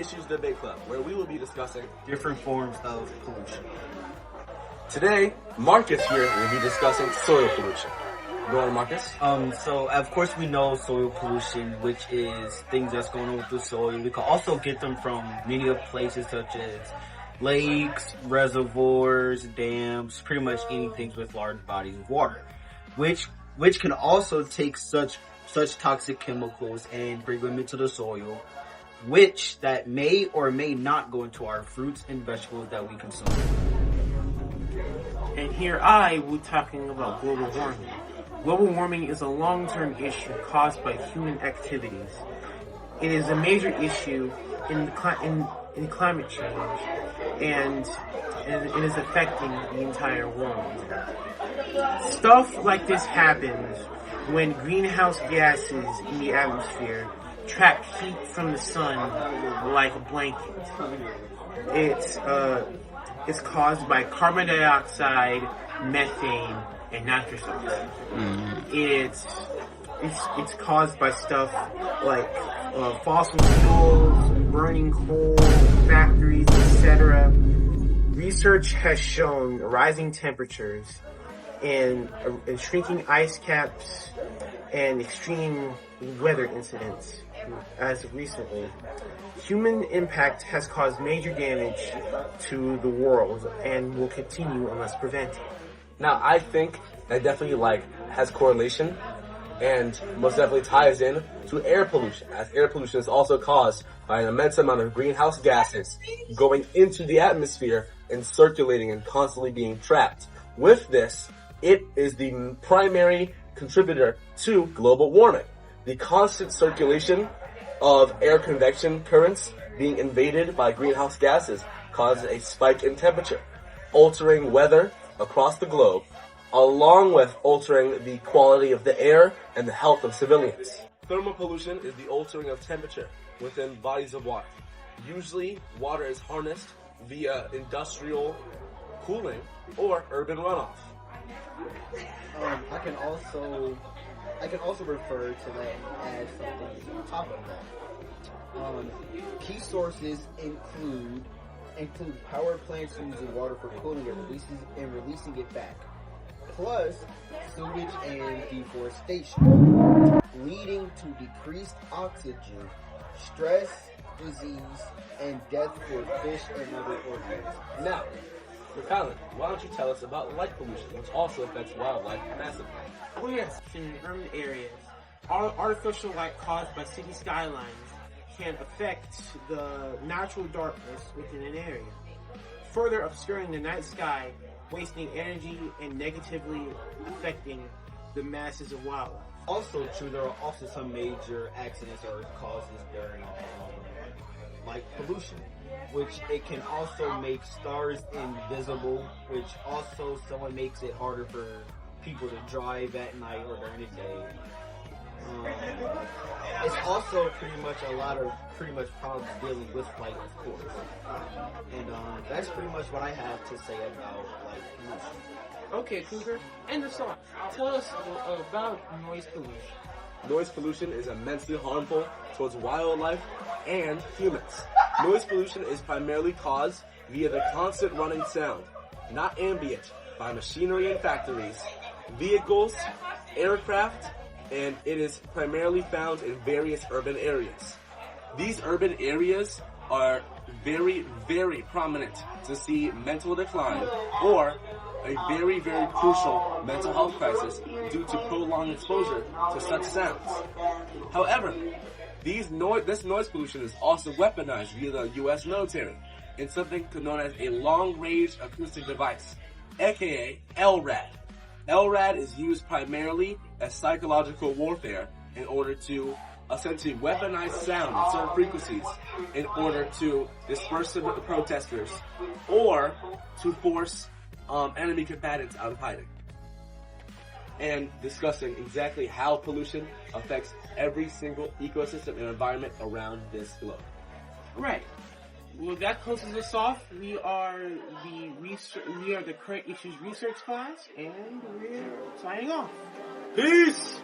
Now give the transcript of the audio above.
Issues Debate Club, where we will be discussing different forms of pollution. Today, Marcus here will be discussing soil pollution. Go on, Marcus. So of course we know soil pollution, which is things that's going on with the soil. We can also get them from many of places such as lakes, reservoirs, dams, pretty much anything with large bodies of water, which can also take such toxic chemicals and bring them into the soil, which that may or may not go into our fruits and vegetables that we consume. And here I will be talking about global warming. Global warming is a long-term issue caused by human activities. It is a major issue in climate change, and it is affecting the entire world. Stuff like this happens when greenhouse gases in the atmosphere trap heat from the sun like a blanket. It's caused by carbon dioxide, methane, and nitrous oxide. It's caused by stuff like fossil fuels, burning coal, factories, etc. Research has shown rising temperatures and shrinking ice caps and extreme weather incidents as of recently. Human impact has caused major damage to the world and will continue unless prevented. Now, I think that definitely has correlation and most definitely ties in to air pollution, as air pollution is also caused by an immense amount of greenhouse gases going into the atmosphere and circulating and constantly being trapped. With this, it is the primary contributor to global warming. The constant circulation of air convection currents being invaded by greenhouse gases causes a spike in temperature, altering weather across the globe, along with altering the quality of the air and the health of civilians. Thermal pollution is the altering of temperature within bodies of water. Usually, water is harnessed via industrial cooling or urban runoff. I can also refer to that as something on top of that. Key sources include power plants using water for cooling and releasing it back, plus sewage and deforestation, leading to decreased oxygen, stress, disease, and death for fish and other organisms. Now, so Colin, why don't you tell us about light pollution, which also affects wildlife massively? Oh yes, in urban areas, artificial light caused by city skylines can affect the natural darkness within an area, further obscuring the night sky, wasting energy and negatively affecting the masses of wildlife. Also true, there are also some major accidents or causes during light pollution, which it can also make stars invisible, which also somewhat makes it harder for people to drive at night or during the day. It's also pretty much problems dealing with light, of course. And that's pretty much what I have to say about light pollution. Okay, Cougar, end of song. Tell us about noise pollution. Noise pollution is immensely harmful towards wildlife and humans. Noise pollution is primarily caused via the constant running sound, not ambient, by machinery in factories, vehicles, aircraft, and it is primarily found in various urban areas. These urban areas are very, very prominent to see mental decline or a very, very crucial mental health crisis due to prolonged exposure to such sounds. However, this noise pollution is also weaponized via the U.S. military in something known as a long-range acoustic device, aka LRAD. LRAD is used primarily as psychological warfare in order to essentially weaponize sound at certain frequencies in order to disperse the protesters or to force enemy combatants out of hiding. And discussing exactly how pollution affects every single ecosystem and environment around this globe. Right. Well, that closes us off. We are the current issues research class, and we're signing off. Peace!